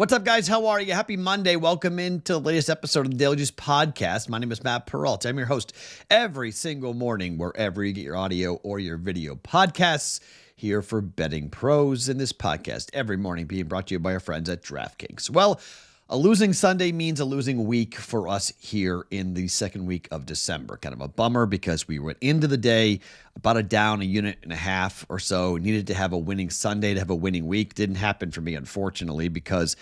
What's up, guys? How are you? Happy Monday. Welcome into the latest episode of the Daily Juice Podcast. My name is Matt Perrault. I'm your host every single morning, wherever you get your audio or your video podcasts, here for BettingPros. In this podcast, every morning being brought to you by our friends at DraftKings. Well, a losing Sunday means a losing week for us here in the second week of December. Kind of a bummer because we went into the day about a down a unit and a half or so. Needed to have a winning Sunday to have a winning week. Didn't happen for me, unfortunately, because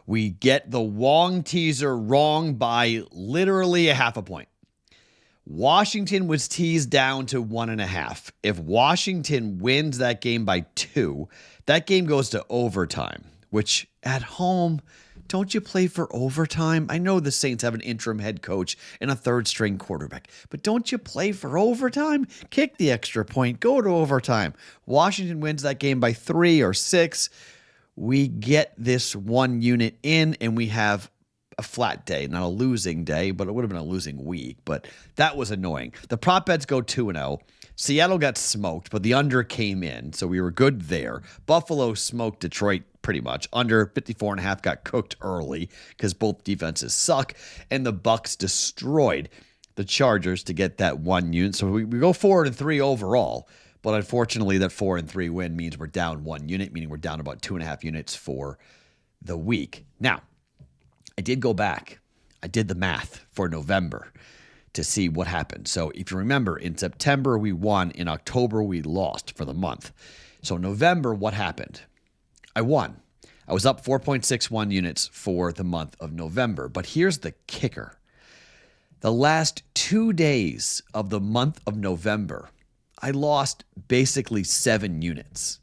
we get the Wong teaser wrong by literally a half a point. Washington was teased down to 1.5. If Washington wins that game by 2, that game goes to overtime, which at home, don't you play for overtime? I know the Saints have an interim head coach and a third-string quarterback, but don't you play for overtime? Kick the extra point. Go to overtime. Washington wins that game by 3 or 6. We get this one unit in, and we have a flat day, not a losing day, but it would have been a losing week. But that was annoying. The prop bets go 2-0. Seattle got smoked, but the under came in, so we were good there. Buffalo smoked Detroit pretty much. Under 54.5 got cooked early because both defenses suck, and the Bucks destroyed the Chargers to get that one unit. So we go 4-3 overall, but unfortunately that 4-3 win means we're down 1 unit, meaning we're down about 2.5 units for the week. Now, I did go back. I did the math for November to see what happened. So if you remember, in September we won, in October we lost for the month. So November, what happened? I won. I was up 4.61 units for the month of November. But here's the kicker. The last 2 days of the month of November, I lost basically 7 units.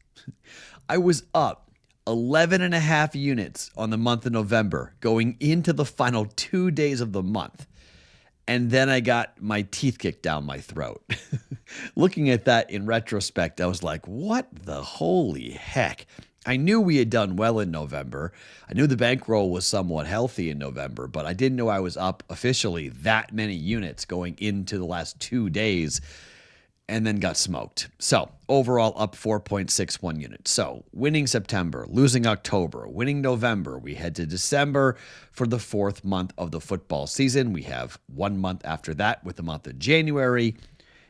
I was up 11.5 units on the month of November going into the final 2 days of the month. And then I got my teeth kicked down my throat. Looking at that in retrospect, I was like, what the holy heck? I knew we had done well in November. I knew the bankroll was somewhat healthy in November, but I didn't know I was up officially that many units going into the last 2 days and then got smoked. So overall up 4.61 units. So winning September, losing October, winning November. We head to December for the 4th month of the football season. We have 1 month after that with the month of January.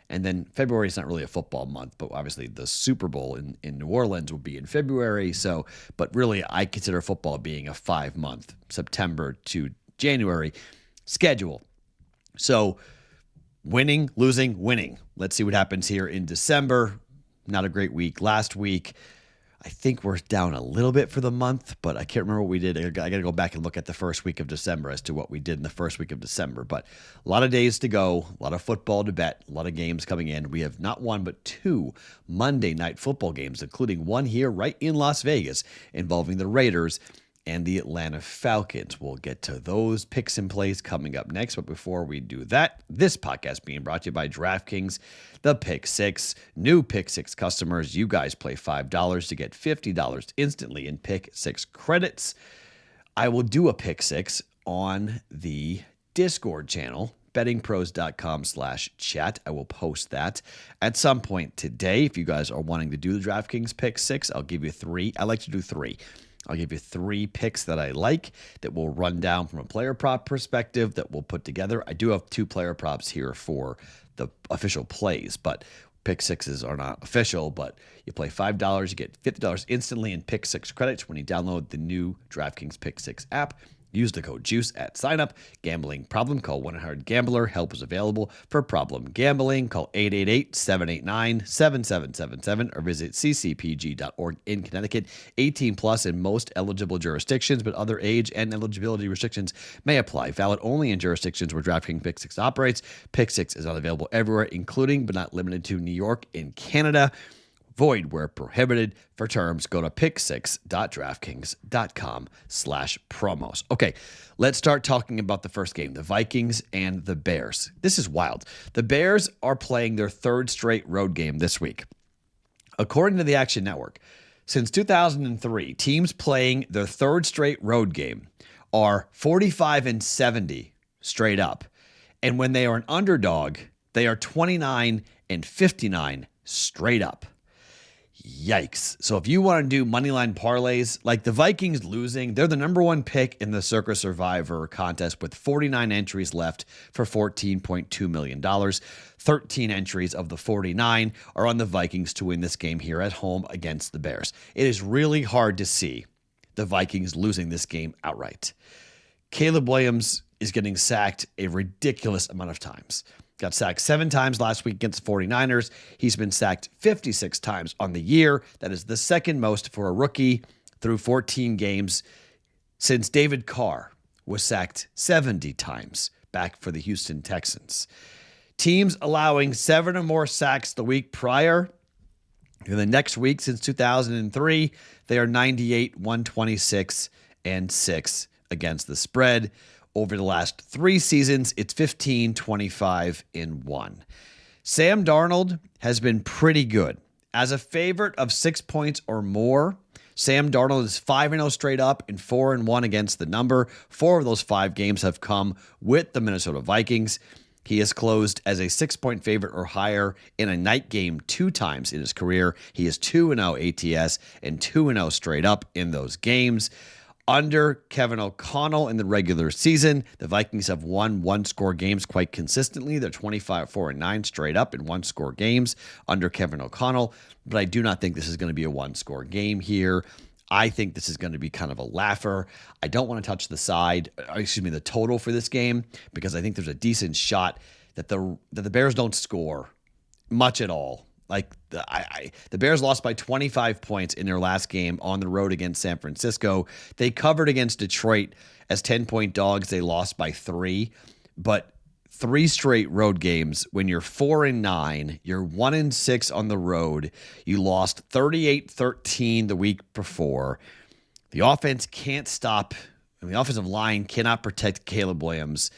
And then February is not really a football month, but obviously the Super Bowl in New Orleans will be in February. So, but really I consider football being a 5-month, September to January schedule. So winning, losing, winning. Let's see what happens here in December. Not a great week. Last week, I think we're down a little bit for the month, but I can't remember what we did. I got to go back and look at the first week of December as to what we did in the first week of December. But a lot of days to go, a lot of football to bet, a lot of games coming in. We have not 1, but 2 Monday night football games, including one here right in Las Vegas involving the Raiders and the Atlanta Falcons. We'll get to those picks and plays coming up next. But before we do that, this podcast being brought to you by DraftKings, the Pick Six. New Pick Six customers, you guys play $5 to get $50 instantly in Pick Six credits. I will do a Pick Six on the Discord channel, bettingpros.com/chat. I will post that at some point today. If you guys are wanting to do the DraftKings Pick Six, I'll give you 3. I like to do 3. I'll give you 3 picks that I like that we'll run down from a player prop perspective that we'll put together. I do have 2 player props here for the official plays, but pick sixes are not official. But you play $5, you get $50 instantly in Pick Six credits when you download the new DraftKings Pick Six app. Use the code JUICE at sign up. Gambling problem? Call 1-800-GAMBLER. Help is available for problem gambling. Call 888-789-7777 or visit ccpg.org in Connecticut. 18 plus in most eligible jurisdictions, but other age and eligibility restrictions may apply. Valid only in jurisdictions where DraftKings Pick Six operates. Pick Six is not available everywhere, including but not limited to New York and Canada. Void where prohibited. For terms, go to picksix.draftkings.com/promos. Okay, let's start talking about the first game, the Vikings and the Bears. This is wild. The Bears are playing their 3rd straight road game this week. According to the Action Network, since 2003, teams playing their 3rd straight road game are 45-70 straight up. And when they are an underdog, they are 29-59 straight up. Yikes. So if you want to do moneyline parlays, like the Vikings losing, they're the number one pick in the Circa Survivor contest with 49 entries left for $14.2 million. 13 entries of the 49 are on the Vikings to win this game here at home against the Bears. It is really hard to see the Vikings losing this game outright. Caleb Williams is getting sacked a ridiculous amount of times. Got sacked 7 times last week against the 49ers. He's been sacked 56 times on the year. That is the second most for a rookie through 14 games since David Carr was sacked 70 times back for the Houston Texans. Teams allowing 7 or more sacks the week prior. In the next week since 2003, they are 98, 126, and 6 against the spread. Over the last 3 seasons, it's 15, 25, and 1. Sam Darnold has been pretty good. As a favorite of 6 points or more, Sam Darnold is 5-0 straight up and 4-1 against the number. 4 of those 5 games have come with the Minnesota Vikings. He has closed as a 6-point favorite or higher in a night game 2 times in his career. He is 2-0 ATS and 2-0 straight up in those games. Under Kevin O'Connell in the regular season, the Vikings have won 1-score games quite consistently. They're 25-4-9 straight up in 1-score games under Kevin O'Connell. But I do not think this is going to be a 1-score game here. I think this is going to be kind of a laugher. I don't want to touch the total for this game, because I think there's a decent shot that the Bears don't score much at all. Like the Bears lost by 25 points in their last game on the road against San Francisco. They covered against Detroit as 10-point dogs. They lost by 3, but 3 straight road games when you're 4-9, you're 1-6 on the road. You lost 38-13 the week before. The offense can't stop. The offensive line cannot protect Caleb Williams.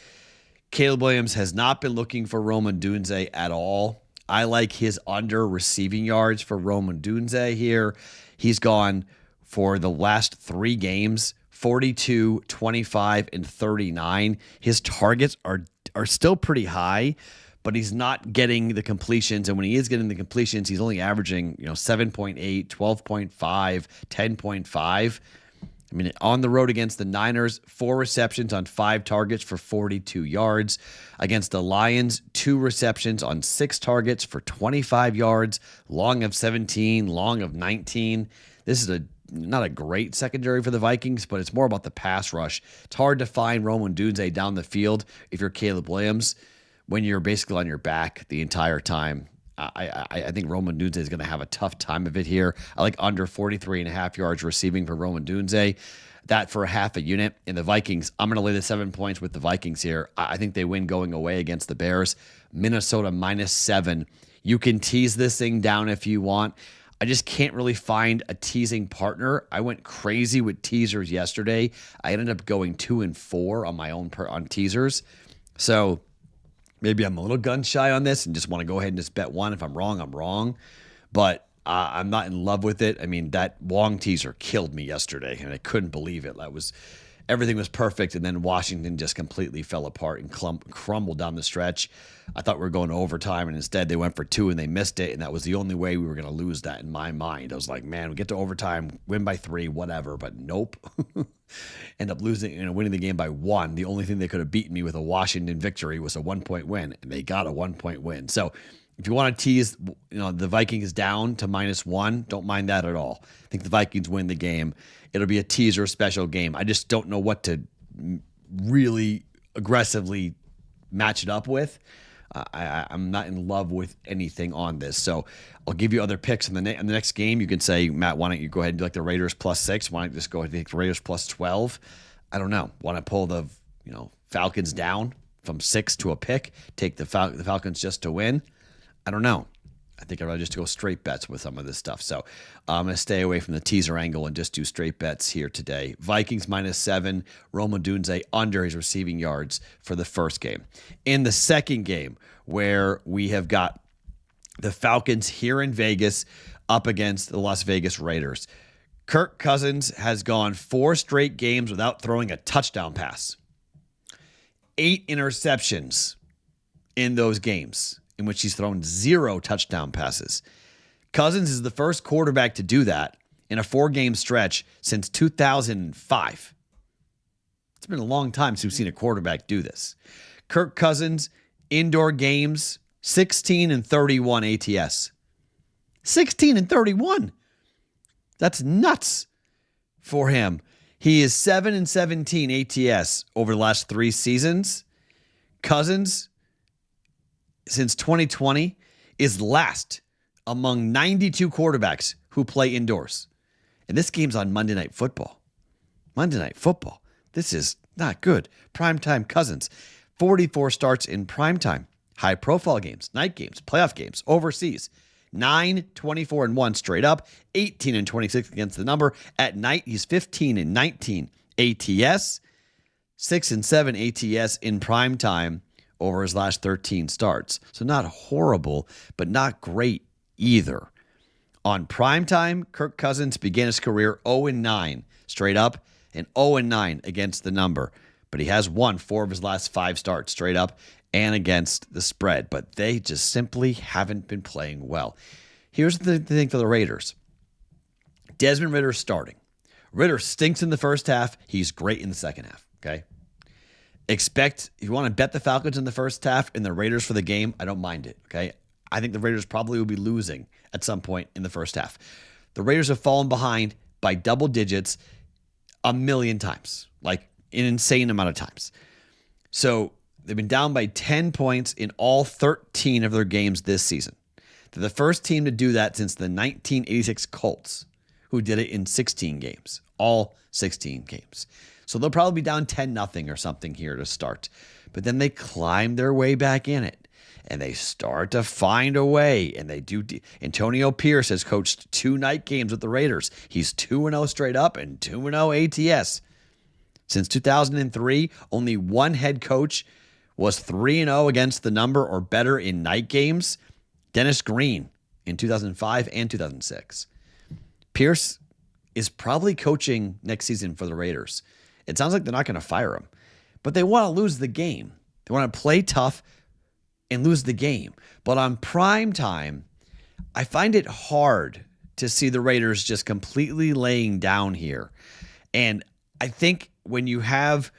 Caleb Williams has not been looking for Rome Odunze at all. I like his under receiving yards for Rome Odunze here. He's gone for the last 3 games, 42, 25, and 39. His targets are still pretty high, but he's not getting the completions. And when he is getting the completions, he's only averaging 7.8, 12.5, 10.5. I mean, on the road against the Niners, 4 receptions on 5 targets for 42 yards. Against the Lions, 2 receptions on 6 targets for 25 yards. Long of 17, long of 19. This is not a great secondary for the Vikings, but it's more about the pass rush. It's hard to find Rome Odunze down the field if you're Caleb Williams when you're basically on your back the entire time. I think Rome Odunze is going to have a tough time of it here. I like under 43.5 yards receiving for Rome Odunze. That for a half a unit. In the Vikings, I'm going to lay the 7 points with the Vikings here. I think they win going away against the Bears. Minnesota -7. You can tease this thing down if you want. I just can't really find a teasing partner. I went crazy with teasers yesterday. I ended up going 2 and 4 on my own on teasers. So maybe I'm a little gun shy on this and just want to go ahead and just bet 1. If I'm wrong, I'm wrong. But I'm not in love with it. I mean, that Wong teaser killed me yesterday, and I couldn't believe it. Everything was perfect, and then Washington just completely fell apart and crumbled down the stretch. I thought we were going to overtime, and instead they went for 2 and they missed it, and that was the only way we were going to lose that in my mind. I was like, man, we get to overtime, win by 3, whatever, but nope. End up losing, winning the game by 1. The only thing they could have beaten me with a Washington victory was a 1-point win, and they got a 1-point win. So if you want to tease, the Vikings down to -1, don't mind that at all. I think the Vikings win the game. It'll be a teaser special game. I just don't know what to really aggressively match it up with. I'm not in love with anything on this. So I'll give you other picks in the next game. You can say, Matt, why don't you go ahead and do like the Raiders +6? Why don't you just go ahead and take the Raiders +12? I don't know. Want to pull the Falcons down from 6 to a pick? Take the Falcons just to win? I don't know. I think I'd rather just go straight bets with some of this stuff. So I'm going to stay away from the teaser angle and just do straight bets here today. Vikings -7, Rome Odunze under his receiving yards for the first game. In the second game, where we have got the Falcons here in Vegas up against the Las Vegas Raiders, Kirk Cousins has gone 4 straight games without throwing a touchdown pass. 8 interceptions in those games, in which he's thrown 0 touchdown passes. Cousins is the first quarterback to do that in a 4-game stretch since 2005. It's been a long time since we've seen a quarterback do this. Kirk Cousins, indoor games, 16-31 ATS. 16-31. That's nuts for him. He is 7-17 ATS over the last 3 seasons. Cousins, since 2020, is last among 92 quarterbacks who play indoors. And this game's on Monday Night Football. Monday Night Football. This is not good. Primetime Cousins. 44 starts in primetime. High-profile games, night games, playoff games, overseas. 9-24-1 straight up. 18-26 against the number. At night, he's 15-19 ATS. 6-7 ATS in primetime over his last 13 starts. So not horrible, but not great either. On primetime, Kirk Cousins began his career 0-9 straight up and 0-9 against the number. But he has won 4 of his last 5 starts straight up and against the spread. But they just simply haven't been playing well. Here's the thing for the Raiders. Desmond Ridder's starting. Ridder stinks in the first half. He's great in the second half, okay? Expect, if you want to bet the Falcons in the first half and the Raiders for the game, I don't mind it, okay? I think the Raiders probably will be losing at some point in the first half. The Raiders have fallen behind by double digits a million times, like an insane amount of times. So they've been down by 10 points in all 13 of their games this season. They're the first team to do that since the 1986 Colts, who did it in 16 games, all 16 games. So they'll probably be down 10-0 or something here to start. But then they climb their way back in it. And they start to find a way. And they do. Antonio Pierce has coached 2 night games with the Raiders. He's 2-0 straight up and 2-0 ATS. Since 2003, only one head coach was 3-0 against the number or better in night games. Dennis Green in 2005 and 2006. Pierce is probably coaching next season for the Raiders. It sounds like they're not going to fire him, but they want to lose the game. They want to play tough and lose the game. But on prime time, I find it hard to see the Raiders just completely laying down here. And I think when you have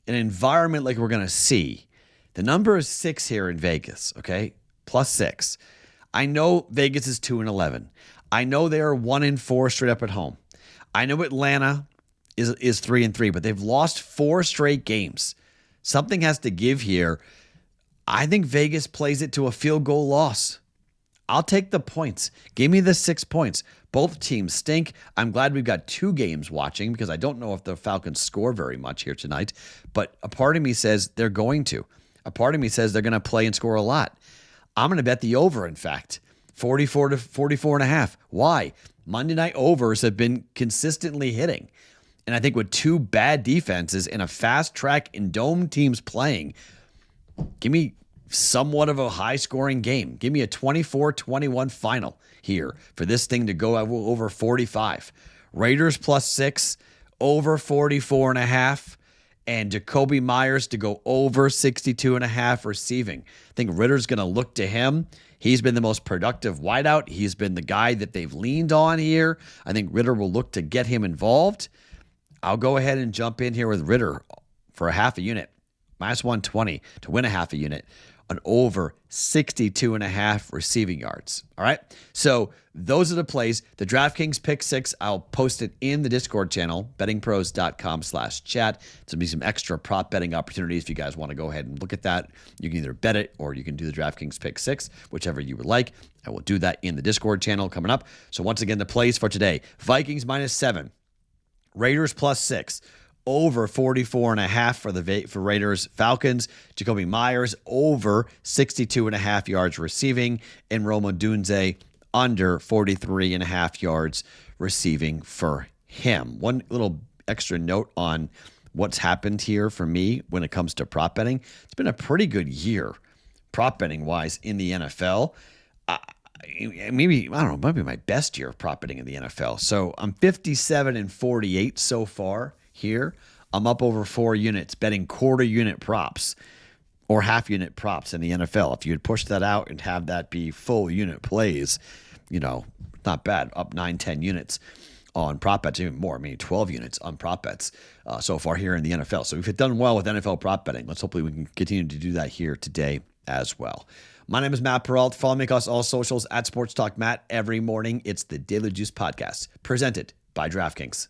an environment like we're going to see, the number is 6 here in Vegas, okay? +6. I know Vegas is 2-11. I know they are 1-4 straight up at home. I know Atlanta is 3-3, but they've lost 4 straight games. Something has to give here. I think Vegas plays it to a field goal loss. I'll take the points. Give me the 6 points. Both teams stink. I'm glad we've got 2 games watching because I don't know if the Falcons score very much here tonight, but a part of me says they're going to. A part of me says they're going to play and score a lot. I'm going to bet the over, in fact, 44-44.5. Why? Monday night overs have been consistently hitting. And I think with 2 bad defenses and a fast track and dome teams playing, give me somewhat of a high-scoring game. Give me a 24-21 final here for this thing to go over 45. Raiders +6, over 44.5, and Jacoby Myers to go over 62.5 receiving. I think Ritter's going to look to him. He's been the most productive wideout. He's been the guy that they've leaned on here. I think Ridder will look to get him involved. I'll go ahead and jump in here with Ridder for a half a unit. -120 to win a half a unit on over 62.5 receiving yards. All right. So those are the plays. The DraftKings pick 6, I'll post it in the Discord channel, bettingpros.com/chat. There'll be some extra prop betting opportunities if you guys want to go ahead and look at that. You can either bet it or you can do the DraftKings pick 6, whichever you would like. I will do that in the Discord channel coming up. So once again, the plays for today: Vikings -7, Raiders +6. Over 44.5 for Raiders. Falcons, Jacoby Myers over 62.5 yards receiving, and Rome Odunze under 43.5 yards receiving for him. One little extra note on what's happened here for me when it comes to prop betting. It's been a pretty good year prop betting wise in the NFL. Maybe, I don't know, might be my best year of prop betting in the NFL. So I'm 57-48 so far. Here, I'm up over 4 units betting quarter unit props or half unit props in the NFL. If you had pushed that out and have that be full unit plays, not bad, up 9-10 units on prop bets, even more. I mean, 12 units on prop bets so far here in the NFL. So we've done well with NFL prop betting. Let's hopefully we can continue to do that here today as well. My name is Matt Perrault. Follow me across all socials at Sports Talk Matt every morning. It's the Daily Juice Podcast presented by DraftKings.